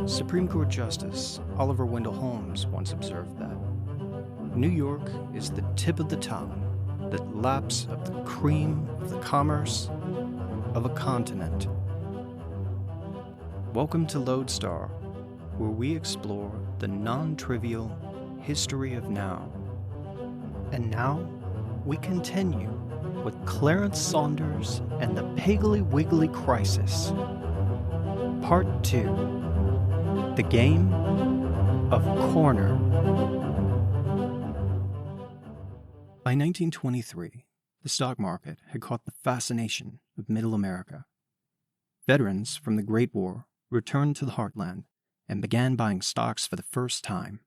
Supreme Court Justice Oliver Wendell Holmes once observed that New York is the tip of the tongue that laps up the cream of the commerce of a continent. Welcome to Lodestar, where we explore the non-trivial history of now. And now, we continue with Clarence Saunders and the Piggly Wiggly Crisis. Part 2. The Game of Corner. By 1923, the stock market had caught the fascination of Middle America. Veterans from the Great War returned to the heartland and began buying stocks for the first time.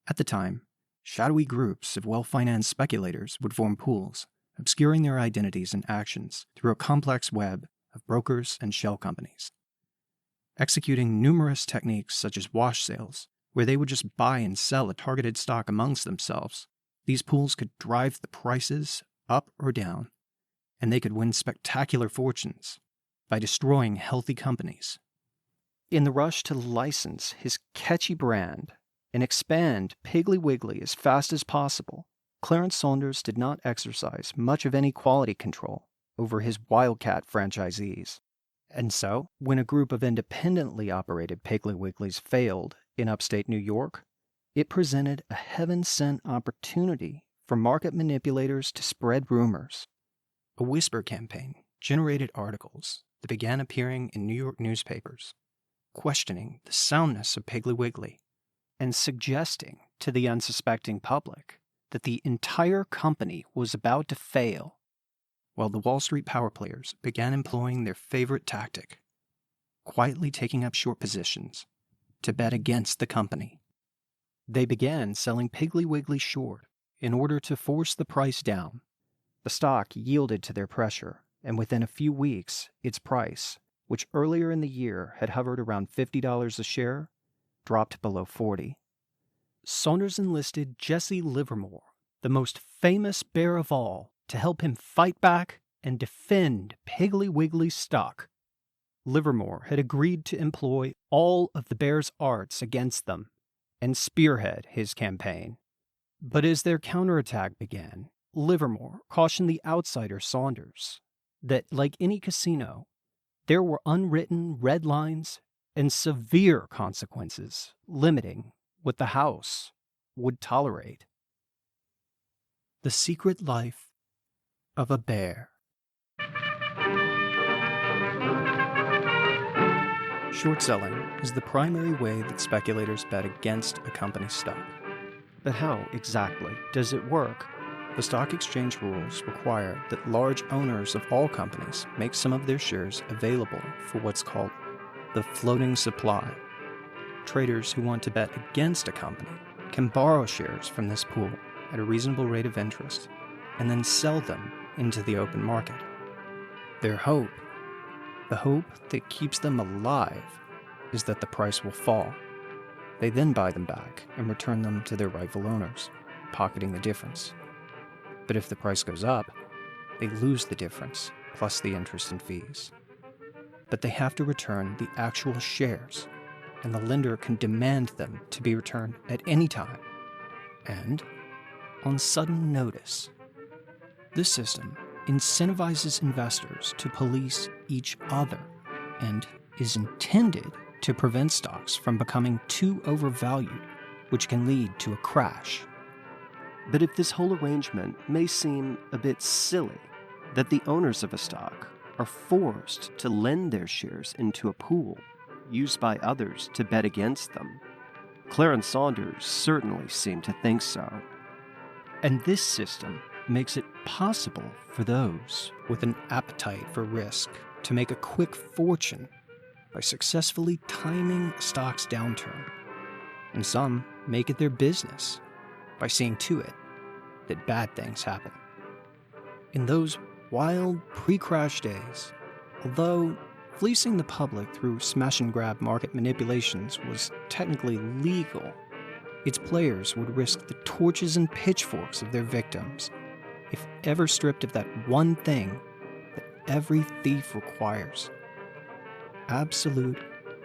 At the time, shadowy groups of well-financed speculators would form pools, obscuring their identities and actions through a complex web of brokers and shell companies. Executing numerous techniques such as wash sales, where they would just buy and sell a targeted stock amongst themselves, these pools could drive the prices up or down, and they could win spectacular fortunes by destroying healthy companies. In the rush to license his catchy brand and expand Piggly Wiggly as fast as possible, Clarence Saunders did not exercise much of any quality control over his Wildcat franchisees. And so, when a group of independently operated Piggly Wigglies failed in upstate New York, it presented a heaven-sent opportunity for market manipulators to spread rumors. A whisper campaign generated articles that began appearing in New York newspapers, questioning the soundness of Piggly Wiggly and suggesting to the unsuspecting public that the entire company was about to fail, while the Wall Street power players began employing their favorite tactic, quietly taking up short positions to bet against the company. They began selling Piggly Wiggly short in order to force the price down. The stock yielded to their pressure, and within a few weeks, its price, which earlier in the year had hovered around $50 a share, dropped below $40. Saunders enlisted Jesse Livermore, the most famous bear of all, to help him fight back and defend Piggly Wiggly's stock. Livermore had agreed to employ all of the bear's arts against them and spearhead his campaign. But as their counterattack began, Livermore cautioned the outsider Saunders that, like any casino, there were unwritten red lines and severe consequences limiting what the house would tolerate. The Secret Life of a Bear. Short selling is the primary way that speculators bet against a company's stock. But how exactly does it work? The stock exchange rules require that large owners of all companies make some of their shares available for what's called the floating supply. Traders who want to bet against a company can borrow shares from this pool at a reasonable rate of interest and then sell them into the open market. Their hope, the hope that keeps them alive, is that the price will fall. They then buy them back and return them to their rightful owners, pocketing the difference. But if the price goes up, they lose the difference, plus the interest and fees. But they have to return the actual shares, and the lender can demand them to be returned at any time, and on sudden notice. This system incentivizes investors to police each other and is intended to prevent stocks from becoming too overvalued, which can lead to a crash. But if this whole arrangement may seem a bit silly, that the owners of a stock are forced to lend their shares into a pool used by others to bet against them, Clarence Saunders certainly seemed to think so. And this system makes it possible for those with an appetite for risk to make a quick fortune by successfully timing a stock's downturn. And some make it their business by seeing to it that bad things happen. In those wild pre-crash days, although fleecing the public through smash-and-grab market manipulations was technically legal, its players would risk the torches and pitchforks of their victims if ever stripped of that one thing that every thief requires: absolute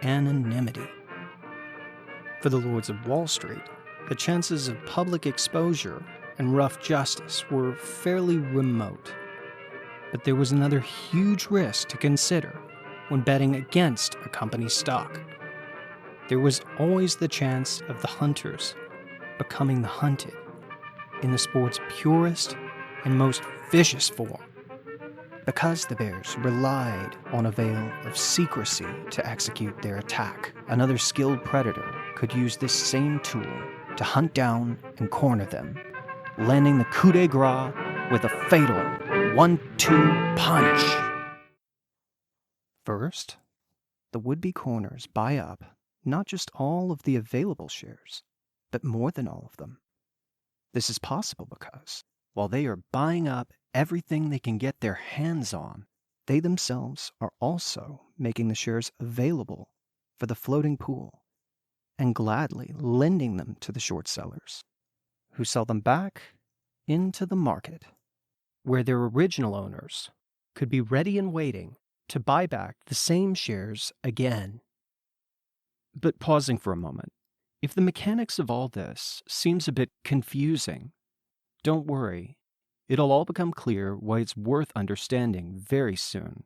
anonymity. For the lords of Wall Street, the chances of public exposure and rough justice were fairly remote. But there was another huge risk to consider when betting against a company's stock. There was always the chance of the hunters becoming the hunted in the sport's purest and most vicious form. Because the bears relied on a veil of secrecy to execute their attack, another skilled predator could use this same tool to hunt down and corner them, landing the coup de grace with a fatal 1-2 punch. First, the would-be corners buy up not just all of the available shares, but more than all of them. This is possible because, while they are buying up everything they can get their hands on, they themselves are also making the shares available for the floating pool and gladly lending them to the short sellers, who sell them back into the market, where their original owners could be ready and waiting to buy back the same shares again. But pausing for a moment, if the mechanics of all this seems a bit confusing, don't worry. It'll all become clear why it's worth understanding very soon.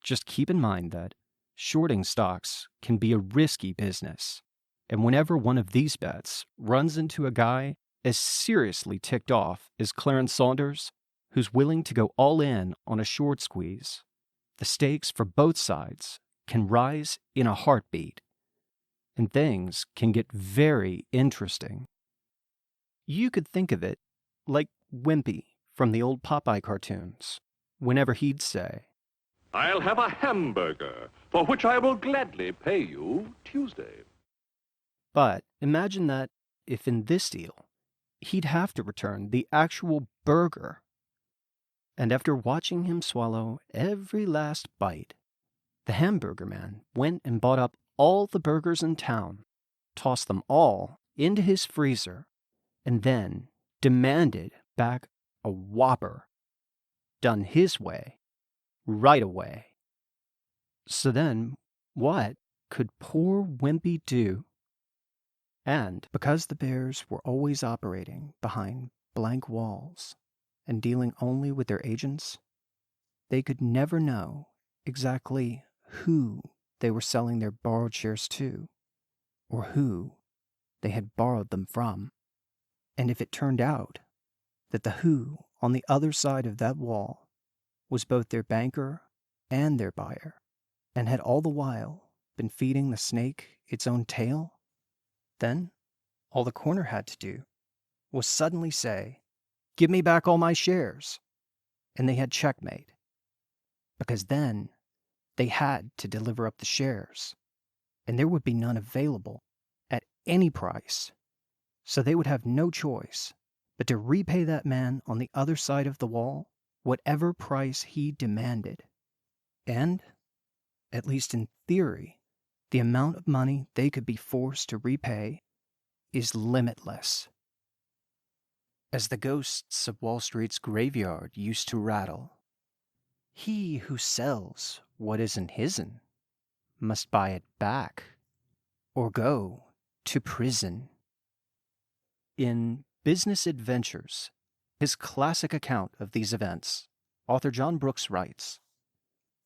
Just keep in mind that shorting stocks can be a risky business, and whenever one of these bets runs into a guy as seriously ticked off as Clarence Saunders, who's willing to go all in on a short squeeze, the stakes for both sides can rise in a heartbeat, and things can get very interesting. You could think of it like Wimpy from the old Popeye cartoons, whenever he'd say, "I'll have a hamburger, for which I will gladly pay you Tuesday." But imagine that if in this deal, he'd have to return the actual burger. And after watching him swallow every last bite, the hamburger man went and bought up all the burgers in town, tossed them all into his freezer, and then demanded back a Whopper, done his way, right away. So then, what could poor Wimpy do? And because the bears were always operating behind blank walls and dealing only with their agents, they could never know exactly who they were selling their borrowed shares to, or who they had borrowed them from. And if it turned out that the who on the other side of that wall was both their banker and their buyer, and had all the while been feeding the snake its own tail, then all the corner had to do was suddenly say, "Give me back all my shares," and they had checkmate. Because then they had to deliver up the shares, and there would be none available at any price, so they would have no choice but to repay that man on the other side of the wall whatever price he demanded. And, at least in theory, the amount of money they could be forced to repay is limitless. As the ghosts of Wall Street's graveyard used to rattle, he who sells what isn't his'n must buy it back or go to prison. In Business Adventures, his classic account of these events, author John Brooks writes,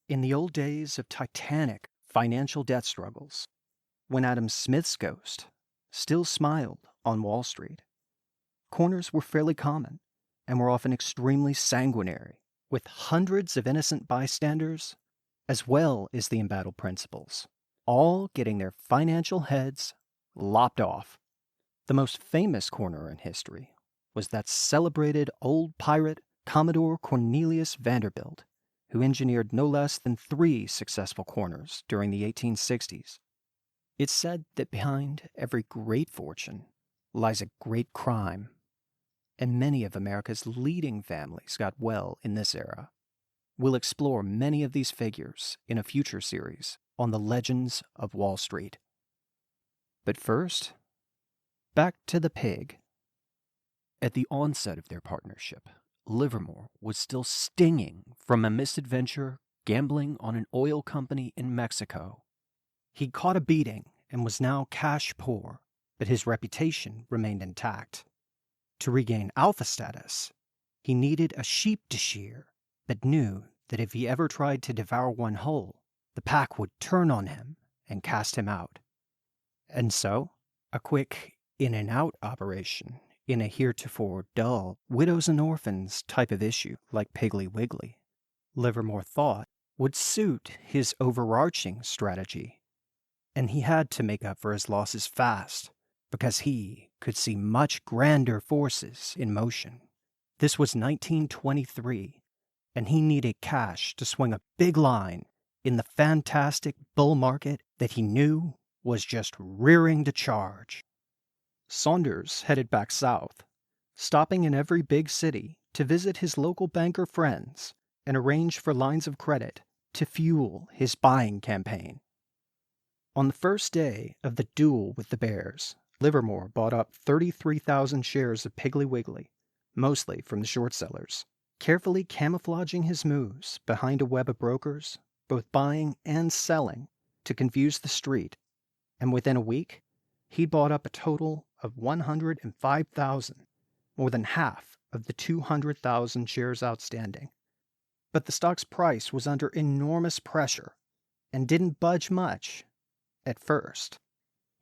"In the old days of titanic financial debt struggles, when Adam Smith's ghost still smiled on Wall Street, corners were fairly common and were often extremely sanguinary, with hundreds of innocent bystanders, as well as the embattled principals, all getting their financial heads lopped off. The most famous corner in history was that celebrated old pirate Commodore Cornelius Vanderbilt, who engineered no less than 3 successful corners during the 1860s. It's said that behind every great fortune lies a great crime, and many of America's leading families got well in this era. We'll explore many of these figures in a future series on the legends of Wall Street. But first, back to the pig. At the onset of their partnership, Livermore was still stinging from a misadventure gambling on an oil company in Mexico. He'd caught a beating and was now cash poor, but his reputation remained intact. To regain alpha status, he needed a sheep to shear, but knew that if he ever tried to devour one whole, the pack would turn on him and cast him out. And so, a quick in-and-out operation in a heretofore dull widows and orphans type of issue like Piggly Wiggly, Livermore thought would suit his overarching strategy. And he had to make up for his losses fast, because he could see much grander forces in motion. This was 1923, and he needed cash to swing a big line in the fantastic bull market that he knew was just rearing to charge. Saunders headed back south, stopping in every big city to visit his local banker friends and arrange for lines of credit to fuel his buying campaign. On the first day of the duel with the Bears, Livermore bought up 33,000 shares of Piggly Wiggly, mostly from the short sellers, carefully camouflaging his moves behind a web of brokers, both buying and selling, to confuse the street. And within a week, he bought up a total of 105,000, more than half of the 200,000 shares outstanding. But the stock's price was under enormous pressure and didn't budge much at first.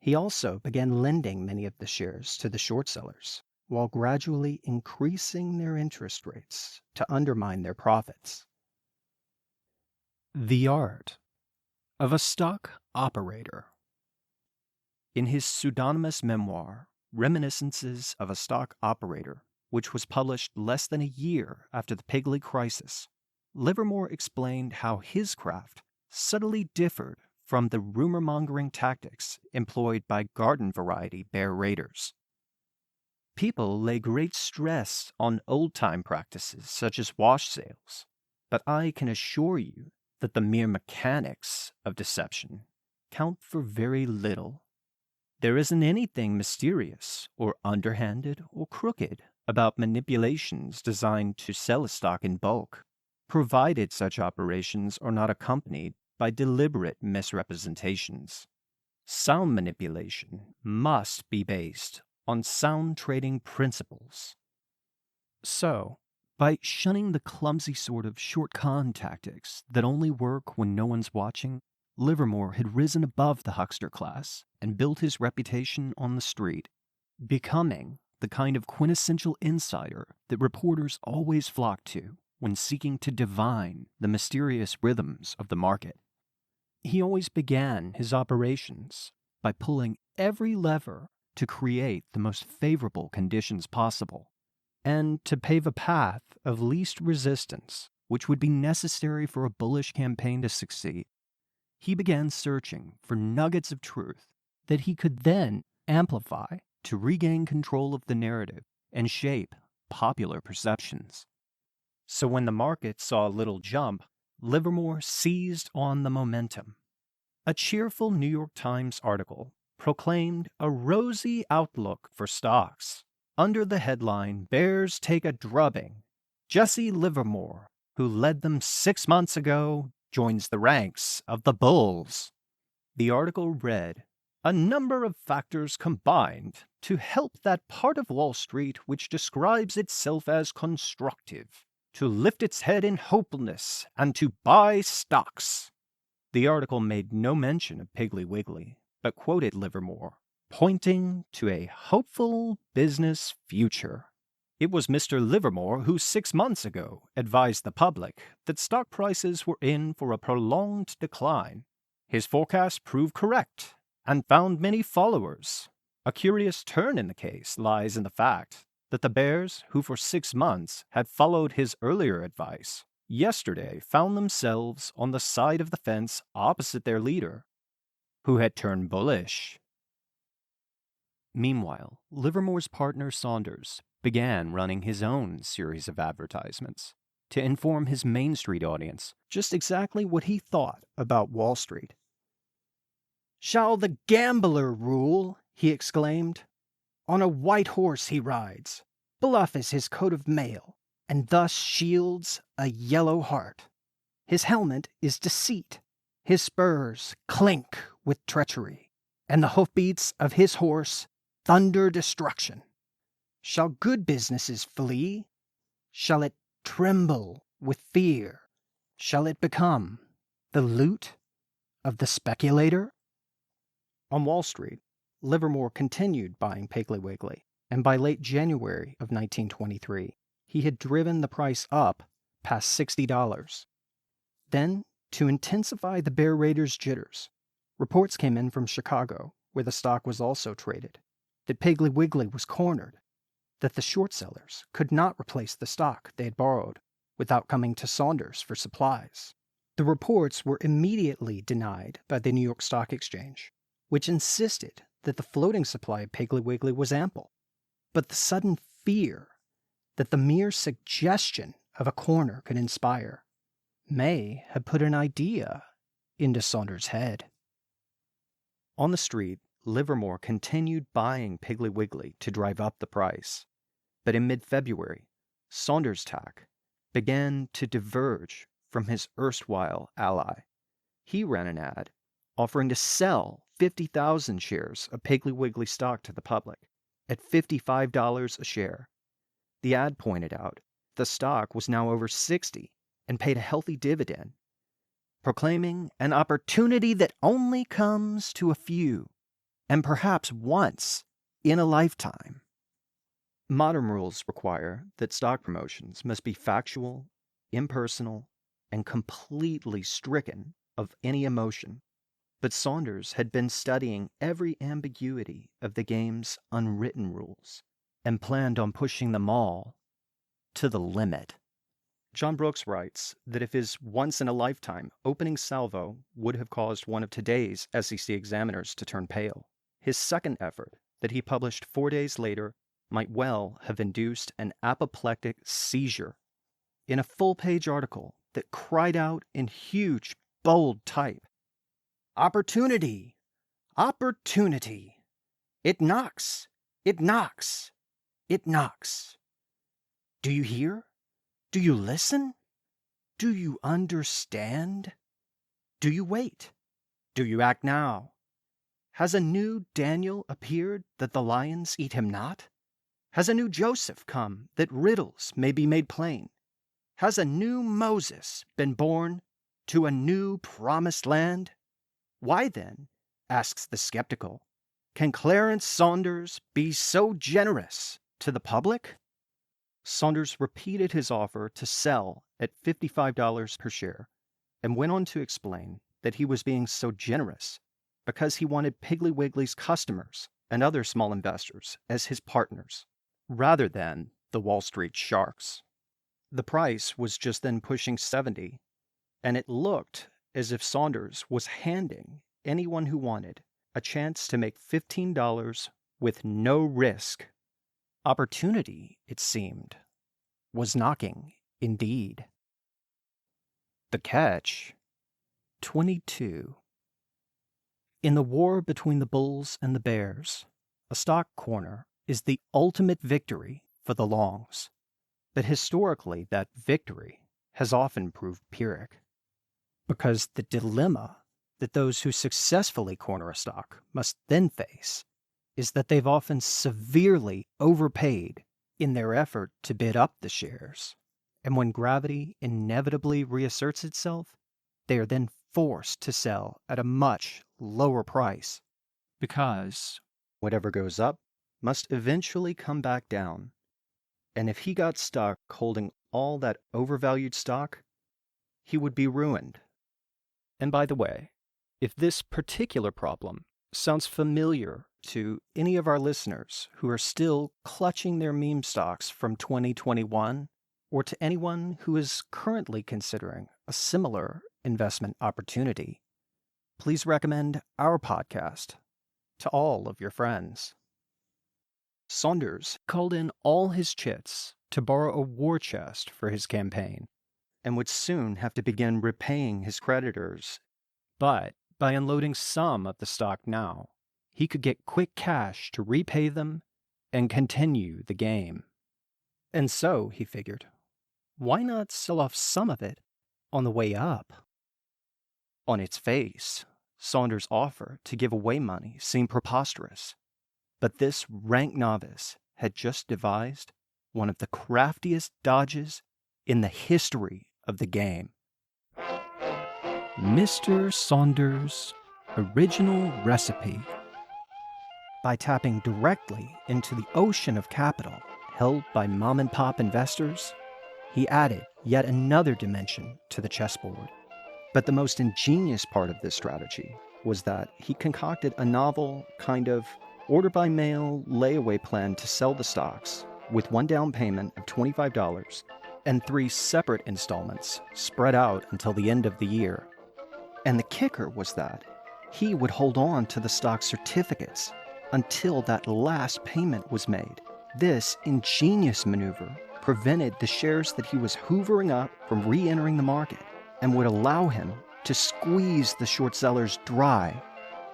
He also began lending many of the shares to the short sellers, while gradually increasing their interest rates to undermine their profits. The Art of a Stock Operator. In his pseudonymous memoir, Reminiscences of a Stock Operator, which was published less than a year after the Piggly crisis, Livermore explained how his craft subtly differed from the rumor-mongering tactics employed by garden-variety bear raiders. People lay great stress on old-time practices such as wash sales, but I can assure you that the mere mechanics of deception count for very little. There isn't anything mysterious or underhanded or crooked about manipulations designed to sell a stock in bulk, provided such operations are not accompanied by deliberate misrepresentations. Sound manipulation must be based on sound trading principles. So, by shunning the clumsy sort of short-con tactics that only work when no one's watching, Livermore had risen above the huckster class and built his reputation on the street, becoming the kind of quintessential insider that reporters always flock to when seeking to divine the mysterious rhythms of the market. He always began his operations by pulling every lever to create the most favorable conditions possible, and to pave a path of least resistance, which would be necessary for a bullish campaign to succeed. He began searching for nuggets of truth that he could then amplify to regain control of the narrative and shape popular perceptions. So when the market saw a little jump, Livermore seized on the momentum. A cheerful New York Times article proclaimed a rosy outlook for stocks. Under the headline, "Bears Take a Drubbing, Jesse Livermore, who led them 6 months ago, joins the ranks of the Bulls." The article read, "A number of factors combined to help that part of Wall Street which describes itself as constructive to lift its head in hopefulness and to buy stocks." The article made no mention of Piggly Wiggly, but quoted Livermore, pointing to a hopeful business future. It was Mr. Livermore who 6 months ago advised the public that stock prices were in for a prolonged decline. His forecast proved correct and found many followers. A curious turn in the case lies in the fact that the bears, who for 6 months had followed his earlier advice, yesterday found themselves on the side of the fence opposite their leader, who had turned bullish. Meanwhile, Livermore's partner Saunders began running his own series of advertisements to inform his Main Street audience just exactly what he thought about Wall Street. "Shall the gambler rule?" he exclaimed. "On a white horse he rides, bluff is his coat of mail, and thus shields a yellow heart. His helmet is deceit, his spurs clink with treachery, and the hoofbeats of his horse thunder destruction? Shall good businesses flee? Shall it tremble with fear? Shall it become the loot of the speculator? On Wall Street, Livermore continued buying Piggly Wiggly, and by late January of 1923, he had driven the price up past $60. Then, to intensify the bear raiders' jitters, reports came in from Chicago, where the stock was also traded, that Piggly Wiggly was cornered, that the short sellers could not replace the stock they had borrowed without coming to Saunders for supplies. The reports were immediately denied by the New York Stock Exchange, which insisted that the floating supply of Piggly Wiggly was ample. But the sudden fear that the mere suggestion of a corner could inspire may have put an idea into Saunders' head. On the street, Livermore continued buying Piggly Wiggly to drive up the price. But in mid-February, Saunders' tack began to diverge from his erstwhile ally. He ran an ad offering to sell 50,000 shares of Piggly Wiggly stock to the public at $55 a share. The ad pointed out the stock was now over 60 and paid a healthy dividend, proclaiming an opportunity that only comes to a few, and perhaps once in a lifetime. Modern rules require that stock promotions must be factual, impersonal, and completely stricken of any emotion. But Saunders had been studying every ambiguity of the game's unwritten rules and planned on pushing them all to the limit. John Brooks writes that if his once-in-a-lifetime opening salvo would have caused one of today's SEC examiners to turn pale, his second effort, that he published 4 days later, might well have induced an apoplectic seizure. In a full-page article that cried out in huge, bold type, "Opportunity! Opportunity! It knocks! It knocks! It knocks! Do you hear? Do you listen? Do you understand? Do you wait? Do you act now? Has a new Daniel appeared that the lions eat him not? Has a new Joseph come that riddles may be made plain? Has a new Moses been born to a new promised land? Why then, asks the skeptical, can Clarence Saunders be so generous to the public?" Saunders repeated his offer to sell at $55 per share and went on to explain that he was being so generous because he wanted Piggly Wiggly's customers and other small investors as his partners, rather than the Wall Street sharks. The price was just then pushing 70, and it looked as if Saunders was handing anyone who wanted a chance to make $15 with no risk. Opportunity, it seemed, was knocking indeed. The catch: 22. In the war between the bulls and the bears, a stock corner is the ultimate victory for the longs. But historically, that victory has often proved Pyrrhic, because the dilemma that those who successfully corner a stock must then face is that they've often severely overpaid in their effort to bid up the shares, and when gravity inevitably reasserts itself, they are then forced to sell at a much lower price, because whatever goes up must eventually come back down. And if he got stuck holding all that overvalued stock, he would be ruined. And by the way, if this particular problem sounds familiar to any of our listeners who are still clutching their meme stocks from 2021, or to anyone who is currently considering a similar investment opportunity, please recommend our podcast to all of your friends. Saunders called in all his chits to borrow a war chest for his campaign, and would soon have to begin repaying his creditors. But by unloading some of the stock now, he could get quick cash to repay them and continue the game. And so, he figured, why not sell off some of it on the way up? On its face, Saunders' offer to give away money seemed preposterous. But this rank novice had just devised one of the craftiest dodges in the history of the game. Mr. Saunders' original recipe. By tapping directly into the ocean of capital held by mom-and-pop investors, he added yet another dimension to the chessboard. But the most ingenious part of this strategy was that he concocted a novel, kind of order-by-mail layaway plan to sell the stocks with one down payment of $25 and 3 separate installments spread out until the end of the year. And the kicker was that he would hold on to the stock certificates until that last payment was made. This ingenious maneuver prevented the shares that he was hoovering up from re-entering the market and would allow him to squeeze the short sellers dry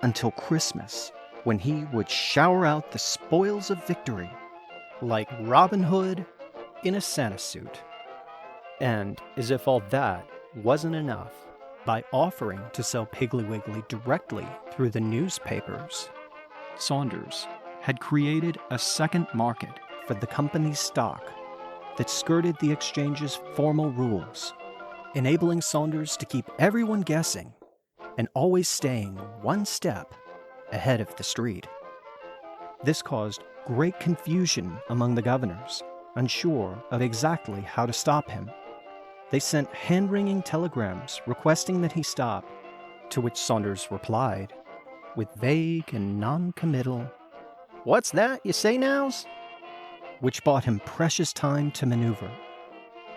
until Christmas, when he would shower out the spoils of victory like Robin Hood in a Santa suit. And as if all that wasn't enough, by offering to sell Piggly Wiggly directly through the newspapers, Saunders had created a second market for the company's stock that skirted the exchange's formal rules, enabling Saunders to keep everyone guessing and always staying one step ahead of the street. This caused great confusion among the governors, unsure of exactly how to stop him. They sent hand-wringing telegrams requesting that he stop, to which Saunders replied, with vague and non-committal, "What's that you say nows?" which bought him precious time to maneuver.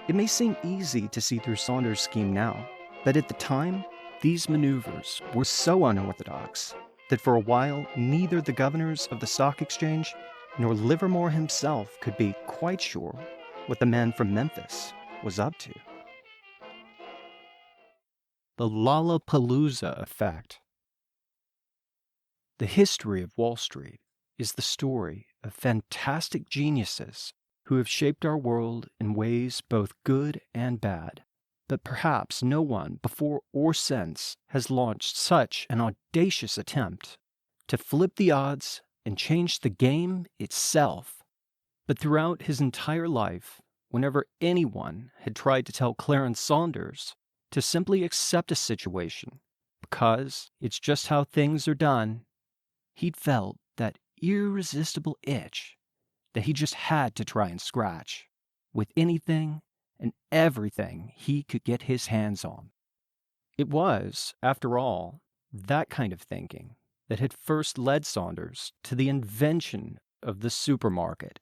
It may seem easy to see through Saunders' scheme now, but at the time, these maneuvers were so unorthodox that for a while neither the governors of the stock exchange nor Livermore himself could be quite sure what the man from Memphis was up to. The Lollapalooza effect. The history of Wall Street is the story of fantastic geniuses who have shaped our world in ways both good and bad. But perhaps no one before or since has launched such an audacious attempt to flip the odds and change the game itself. But throughout his entire life, whenever anyone had tried to tell Clarence Saunders to simply accept a situation because it's just how things are done, he'd felt that irresistible itch that he just had to try and scratch with anything and everything he could get his hands on. It was, after all, that kind of thinking that had first led Saunders to the invention of the supermarket.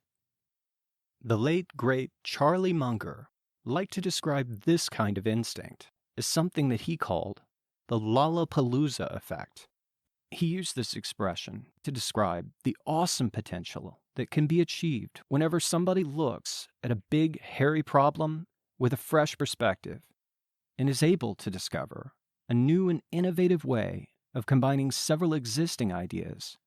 The late, great Charlie Munger liked to describe this kind of instinct as something that he called the Lollapalooza effect. He used this expression to describe the awesome potential that can be achieved whenever somebody looks at a big, hairy problem with a fresh perspective and is able to discover a new and innovative way of combining several existing ideas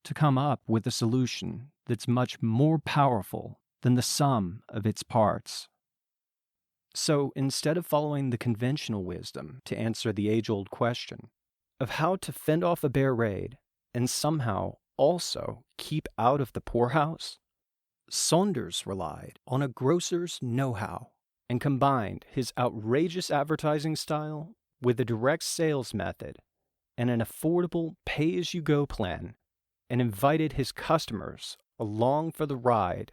to come up with a solution that's much more powerful than the sum of its parts. So instead of following the conventional wisdom to answer the age-old question of how to fend off a bear raid and somehow also keep out of the poorhouse, Saunders relied on a grocer's know-how and combined his outrageous advertising style with a direct sales method and an affordable pay-as-you-go plan, and invited his customers along for the ride.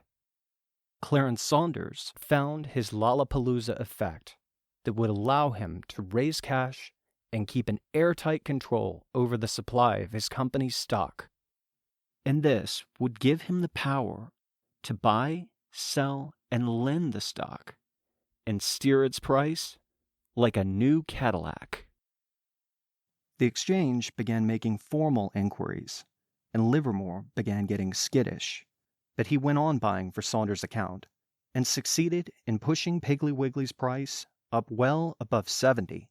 Clarence Saunders found his Lollapalooza effect that would allow him to raise cash and keep an airtight control over the supply of his company's stock. And this would give him the power to buy, sell, and lend the stock and steer its price like a new Cadillac. The exchange began making formal inquiries, and Livermore began getting skittish. But he went on buying for Saunders' account and succeeded in pushing Piggly Wiggly's price up well above 70.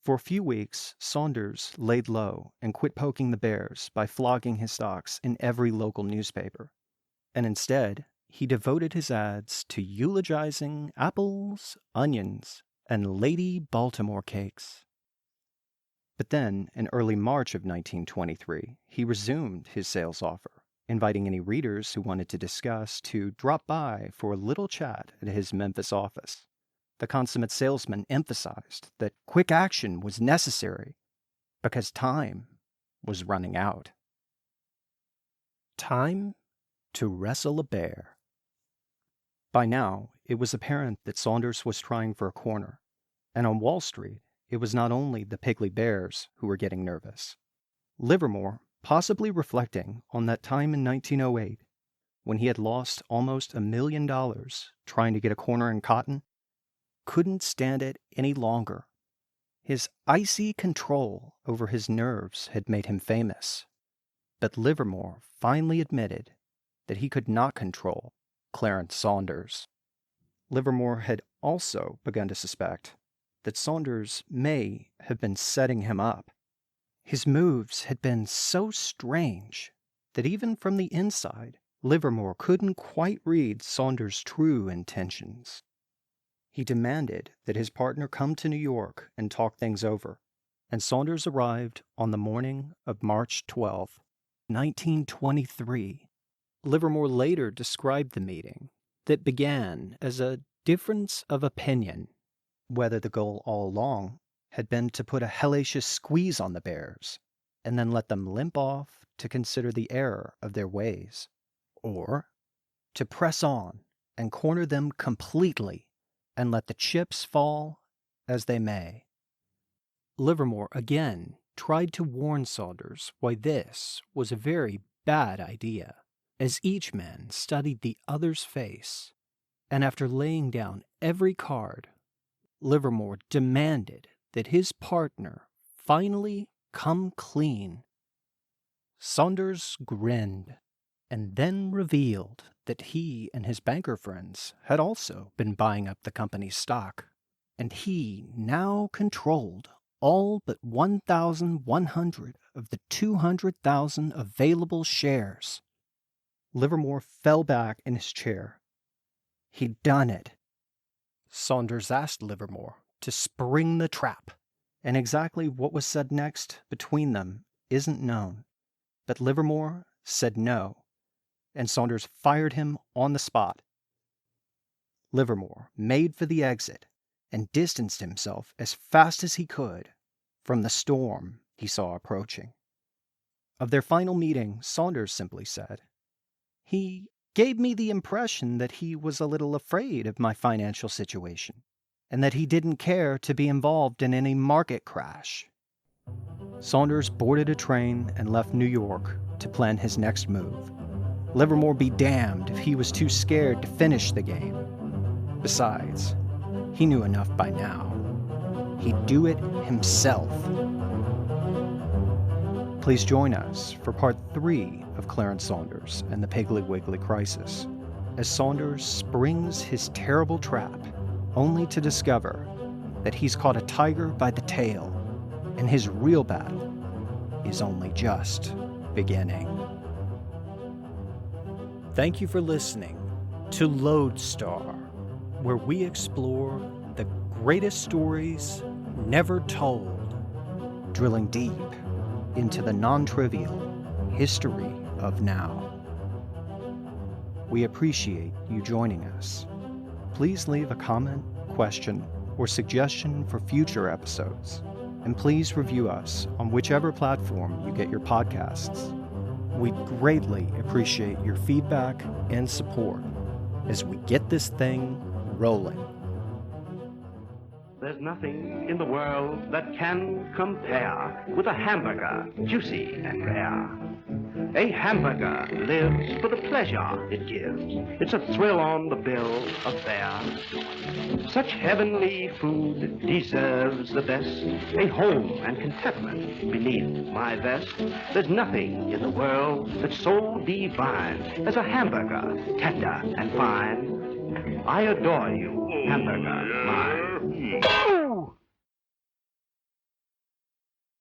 For a few weeks, Saunders laid low and quit poking the bears by flogging his stocks in every local newspaper. And instead, he devoted his ads to eulogizing apples, onions, and Lady Baltimore cakes. But then, in early March of 1923, he resumed his sales offer inviting any readers who wanted to discuss to drop by for a little chat at his Memphis office. The consummate salesman emphasized that quick action was necessary because time was running out. Time to wrestle a bear. By now, it was apparent that Saunders was trying for a corner, and on Wall Street, it was not only the Piggly Bears who were getting nervous. Livermore, possibly reflecting on that time in 1908 when he had lost almost $1 million trying to get a corner in cotton, couldn't stand it any longer. His icy control over his nerves had made him famous, but Livermore finally admitted that he could not control Clarence Saunders. Livermore had also begun to suspect that Saunders may have been setting him up. His moves had been so strange that even from the inside, Livermore couldn't quite read Saunders' true intentions. He demanded that his partner come to New York and talk things over, and Saunders arrived on the morning of March 12, 1923. Livermore later described the meeting that began as a difference of opinion, whether the goal all along had been to put a hellacious squeeze on the Bears and then let them limp off to consider the error of their ways, or to press on and corner them completely and let the chips fall as they may. Livermore again tried to warn Saunders why this was a very bad idea, as each man studied the other's face, and after laying down every card, Livermore demanded that his partner finally come clean. Saunders grinned, and then revealed that he and his banker friends had also been buying up the company's stock, and he now controlled all but 1,100 of the 200,000 available shares. Livermore fell back in his chair. He'd done it. Saunders asked Livermore to spring the trap, and exactly what was said next between them isn't known, but Livermore said no, and Saunders fired him on the spot. Livermore made for the exit and distanced himself as fast as he could from the storm he saw approaching. Of their final meeting, Saunders simply said, "He gave me the impression that he was a little afraid of my financial situation, and that he didn't care to be involved in any market crash." Saunders boarded a train and left New York to plan his next move. Livermore be damned if he was too scared to finish the game. Besides, he knew enough by now. He'd do it himself. Please join us for part 3 of Clarence Saunders and the Piggly Wiggly crisis, as Saunders springs his terrible trap, only to discover that he's caught a tiger by the tail, and his real battle is only just beginning. Thank you for listening to Lodestar, where we explore the greatest stories never told, drilling deep into the non-trivial history of now. We appreciate you joining us. Please leave a comment, question, or suggestion for future episodes, and please review us on whichever platform you get your podcasts. We greatly appreciate your feedback and support as we get this thing rolling. There's nothing in the world that can compare with a hamburger, juicy and rare. A hamburger lives for the pleasure it gives. It's a thrill on the bill affair. Such heavenly food deserves the best. A home and contentment beneath my vest. There's nothing in the world that's so divine as a hamburger, tender and fine. I adore you, hamburger mine.